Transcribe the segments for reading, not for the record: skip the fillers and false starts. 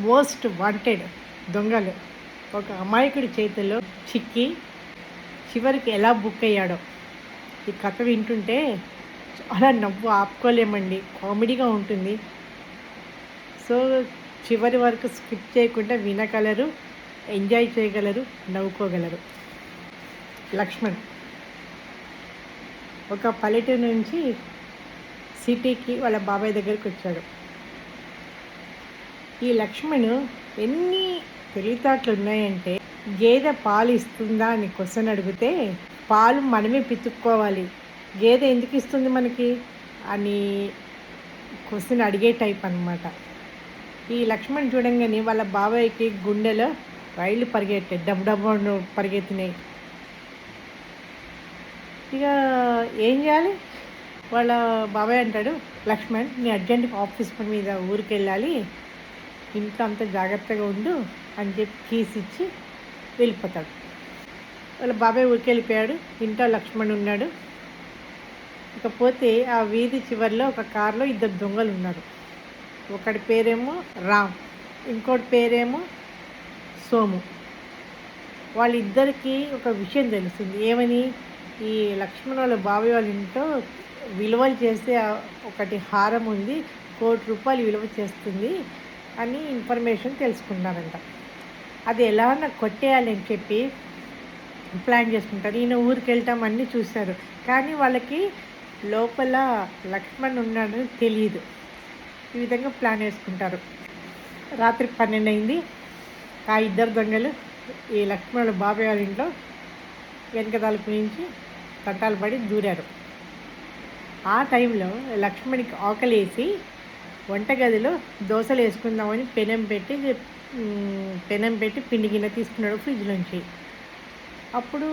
Most wanted దొంగలు ఒక అమాయకుడి చేతిలో చిక్కి చివరికి ఎలా బుక్ అయ్యాడో ఈ కథ వింటుంటే చాలా నవ్వు ఆపుకోలేమండి. కామెడీగా ఉంటుంది. సో చివరి వరకు స్కిప్ చేయకుండా వినగలరు, ఎంజాయ్ చేయగలరు, నవ్వుకోగలరు. లక్ష్మణ్ ఒక పల్లెటూరు నుంచి సిటీకి వాళ్ళ బాబాయ్ దగ్గరికి వచ్చాడు. ఈ లక్ష్మణ్ ఎన్ని తెలివితేటలు ఉన్నాయంటే, గేదె పాలు ఇస్తుందా అని క్వశ్చన్ అడిగితే పాలు మనమే పితుక్కోవాలి, గేదె ఎందుకు ఇస్తుంది మనకి అని క్వశ్చన్ అడిగే టైప్ అనమాట. ఈ లక్ష్మణ్ చూడంగానే వాళ్ళ బాబాయ్కి గుండెలో రైళ్ళు పరిగెట్టాయి, డబ్బు పరిగెత్తినాయి. ఇక ఏం చేయాలి? వాళ్ళ బాబాయ్ అంటాడు, లక్ష్మణ్ నీ అర్జెంట్గా ఆఫీస్ పని మీద ఊరికి వెళ్ళాలి, ఇంట్లో అంతా జాగ్రత్తగా ఉండు అని చెప్పి కీస్ ఇచ్చి వెళ్ళిపోతాడు. వాళ్ళ బాబాయ్ ఊరికి వెళ్ళిపోయాడు. ఇంట్లో లక్ష్మణ్ ఉన్నాడు. ఇకపోతే ఆ వీధి చివరిలో ఒక కారులో ఇద్దరు దొంగలు ఉన్నారు. ఒకటి పేరేమో రామ్, ఇంకోటి పేరేమో సోము. వాళ్ళిద్దరికీ ఒక విషయం తెలిసింది. ఏమని? ఈ లక్ష్మణ్ వాళ్ళ బాబాయ్ వాళ్ళ ఇంట్లో విలువలు చేస్తే ఒకటి హారం ఉంది, ₹1,00,00,000 విలువ చేస్తుంది అని ఇన్ఫర్మేషన్ తెలుసుకున్నారంట. అది ఎలా కొట్టేయాలని చెప్పి ప్లాన్ చేసుకుంటారు. ఈయన ఊరికి వెళ్తాం అన్నీ చూశారు, కానీ వాళ్ళకి లోపల లక్ష్మణ్ ఉన్నాడని తెలియదు. ఈ విధంగా ప్లాన్ వేసుకుంటారు. రాత్రి 12 అయింది. ఆ ఇద్దరు దొంగలు ఈ లక్ష్మణ్ బాబాయ్ వాళ్ళ ఇంట్లో వెనక తలుపు నుంచి తంటాలు పడి దూరారు. ఆ టైంలో లక్ష్మణ్కి ఆకలేసి వంటగదిలో దోశలు వేసుకుందామని పెనం పెట్టి పిండి గిన్నె తీసుకున్నాడు ఫ్రిడ్జ్ నుంచి. అప్పుడు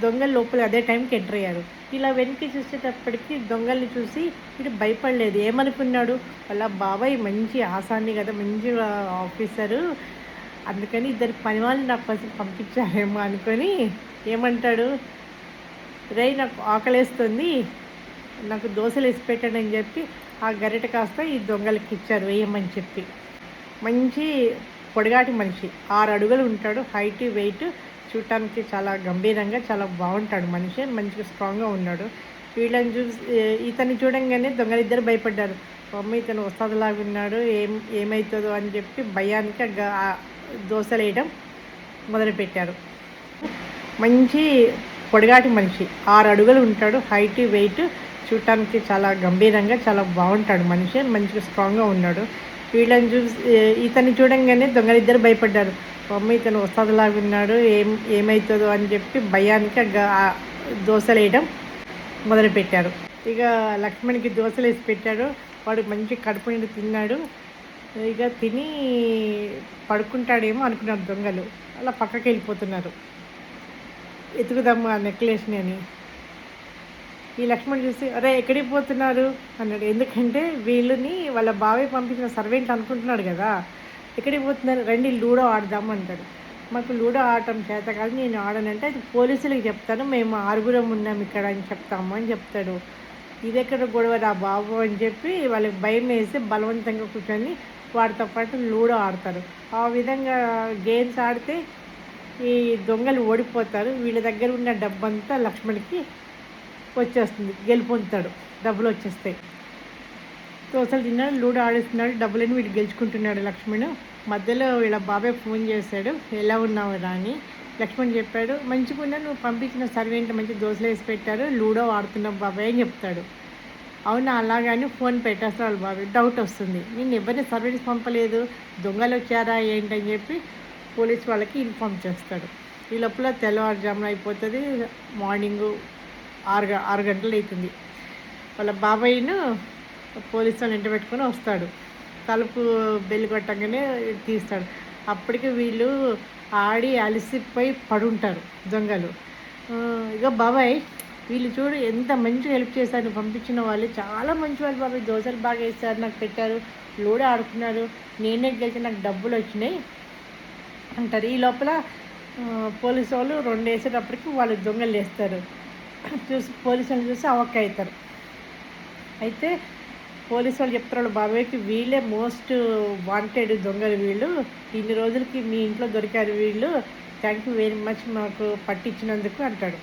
దొంగలు లోపల అదే టైంకి ఎంటర్ అయ్యారు. ఇలా వెనక్కి చూసేటప్పటికి దొంగల్ని చూసి ఇటు భయపడలేదు. ఏమనుకున్నాడు? వాళ్ళ బాబాయ్ మంచి ఆసాన్ని కదా, మంచి ఆఫీసరు, అందుకని ఇద్దరు పని వాళ్ళు నాకు కోసం పంపించారేమో అనుకొని ఏమంటాడు, రేయ్ నాకు ఆకలేస్తుంది, నాకు దోశలు వేసి పెట్టాడని చెప్పి ఆ గరిట కాస్త ఈ దొంగలకి ఇచ్చారు వేయమని చెప్పి. మంచి పొడిగాటి మనిషి, 6 అడుగులు ఉంటాడు, హైట్ వెయిట్, చూడటానికి చాలా గంభీరంగా చాలా బాగుంటాడు మనిషి, మంచిగా స్ట్రాంగ్గా ఉన్నాడు. వీళ్ళని చూసి ఇతన్ని చూడంగానే దొంగలిద్దరు భయపడ్డారు. అమ్మ ఇతను వస్తాదులాగా ఉన్నాడు, ఏమవుతుందో అని చెప్పి భయానికి దోశలు వేయడం మొదలుపెట్టారు. మంచి పొడిగాటి మనిషి, 6 అడుగులు ఉంటాడు, హైట్ వెయిట్, చూడటానికి చాలా గంభీరంగా చాలా బాగుంటాడు మనిషి, మంచిగా స్ట్రాంగ్గా ఉన్నాడు. వీళ్ళని చూసి ఇతన్ని చూడంగానే దొంగలిద్దరు భయపడ్డారు. అమ్మ ఇతను వస్తాదులాగా ఉన్నాడు, ఏమవుతుందో అని చెప్పి భయానికి దోశలు వేయడం మొదలుపెట్టారు. ఇక లక్ష్మణ్కి దోశలు వేసి పెట్టాడు. వాడు మంచి కడుపు నిండి తిన్నాడు. ఇక తిని పడుకుంటాడేమో అనుకున్నారు దొంగలు. అలా పక్కకి వెళ్ళిపోతున్నారు. ఎతుకుదాము ఆ నెక్లెస్ని అని. ఈ లక్ష్మణ్ చూసి, అరే ఎక్కడికి పోతున్నారు అన్నాడు. ఎందుకంటే వీళ్ళని వాళ్ళ బాబాయ్ పంపించిన సర్వెంట్ అనుకుంటున్నాడు కదా. ఎక్కడికి పోతున్నారు? రండి లూడో ఆడదాము అంటాడు. మాకు లూడో ఆడటం చేత కాదు, నేను ఆడనంటే అది పోలీసులకు చెప్తాను, మేము 6 ఉన్నాం ఇక్కడ అని చెప్తాము అని చెప్తాడు. ఇది ఎక్కడ గొడవ రా బాబు అని చెప్పి వాళ్ళకి భయం వేసి బలవంతంగా కూర్చొని వాడితో పాటు లూడో ఆడతారు. ఆ విధంగా గేమ్స్ ఆడితే ఈ దొంగలు ఓడిపోతారు. వీళ్ళ దగ్గర ఉన్న డబ్బంతా లక్ష్మణ్కి వచ్చేస్తుంది, గెలుపొందుతాడు, డబ్బులు వచ్చేస్తాయి. దోశలు తిన్నాడు, లూడో ఆడిస్తున్నాడు, డబ్బులని వీడు గెలుచుకుంటున్నాడు లక్ష్మణ్. మధ్యలో వీళ్ళ బాబాయ్ ఫోన్ చేశాడు, ఎలా ఉన్నావు రా అని. లక్ష్మణ్ చెప్పాడు, మంచిగా ఉన్నా, నువ్వు పంపించిన సర్వెంట్ మంచి దోశలు వేసి పెట్టారు, లూడో ఆడుతున్నావు బాబాయ్ అని చెప్తాడు. అవునా అలాగని ఫోన్ పెట్టేస్తాడు వాళ్ళ బాబాయ్. డౌట్ వస్తుంది, నేను ఎవరిని సర్వెంట్స్ పంపలేదు, దొంగలు వచ్చారా ఏంటని చెప్పి పోలీస్ వాళ్ళకి ఇన్ఫామ్ చేస్తాడు. ఈ లోపల తెల్లవారుజామున అయిపోతుంది, మార్నింగు 6 గంటలు అవుతుంది. వాళ్ళ బాబాయ్ను పోలీసు వాళ్ళు ఇంట పెట్టుకొని వస్తాడు. తలుపు బెల్లి కొట్టగానే తీస్తాడు. అప్పటికి వీళ్ళు ఆడి అలసిపోయి పడుంటారు దొంగలు. ఇక బాబాయ్ వీళ్ళు చూడు ఎంత మంచిగా హెల్ప్ చేశారు, పంపించిన వాళ్ళు చాలా మంచి వాళ్ళు బాబాయ్, దోశలు బాగా వేస్తారు, నాకు పెట్టారు, లూడో ఆడుకున్నారు, నేనే గెలిచి నాకు డబ్బులు వచ్చినాయి అంటారు. ఈ లోపల పోలీసు వాళ్ళు 2 వేసేటప్పటికి వాళ్ళు దొంగలు వేస్తారు. చూసి పోలీసులను చూసి అవక్క అవుతారు. అయితే పోలీసు వాళ్ళు చెప్తున్నారు బాబాయ్కి, వీళ్ళే మోస్ట్ వాంటెడ్ దొంగలు వీళ్ళు, ఇన్ని రోజులకి మీ ఇంట్లో దొరికారు వీళ్ళు, థ్యాంక్ యూ వెరీ మచ్ మాకు పట్టించినందుకు అంటాడు.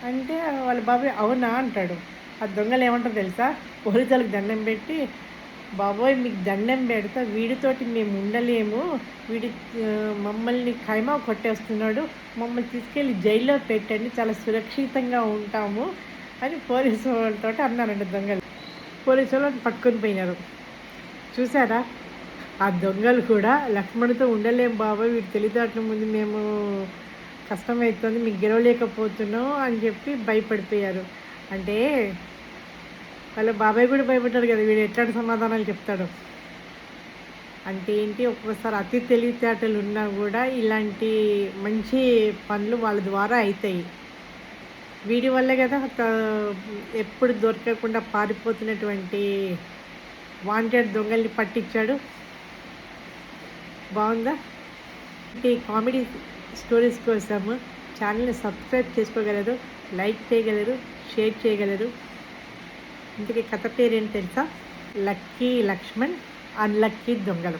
అంటే వాళ్ళ బాబాయ్ అవునా అంటాడు. ఆ దొంగలు ఏమంటారు తెలుసా, పోలీసులకు దండం పెట్టి, బాబోయ్ మీకు దండం పెడతా, వీడితోటి మేము ఉండలేము, వీడి మమ్మల్ని ఖైమా కొట్టేస్తున్నాడు, మమ్మల్ని తీసుకెళ్ళి జైల్లో పెట్టండి, చాలా సురక్షితంగా ఉంటాము అని పోలీసు వాళ్ళతో అన్నారంట దొంగలు. పోలీసు వాళ్ళు పట్టుకొని పోయినారు. చూసారా, ఆ దొంగలు కూడా లక్ష్మణ్తో ఉండలేం బాబాయ్, వీడి తెలివితేటల ముందు మేము కష్టమవుతుంది, మీకు గెలవలేకపోతున్నాం అని చెప్పి భయపడిపోయారు. అంటే వాళ్ళ బాబాయ్ కూడా భయపడ్డాడు కదా, వీడు ఎట్లాంటి సమాధానాలు చెప్తాడు. అంటే ఏంటి, ఒక్కొక్కసారి అతి తెలివితేటలు ఉన్నా కూడా ఇలాంటి మంచి పనులు వాళ్ళ ద్వారా అవుతాయి. వీడి వల్లే కదా ఎప్పుడు దొరకకుండా పారిపోతున్నటువంటి వాంటెడ్ దొంగల్ని పట్టించాడు. బాగుందా? ఈ కామెడీ స్టోరీస్ కోసము ఛానల్ని సబ్స్క్రైబ్ చేసుకోగలరు, లైక్ చేయగలరు, షేర్ చేయగలరు. ఇంతకీ కథ పేరేంటి తెలుసా? లక్కీ లక్ష్మణ్, అన్లక్కీ దొంగలు.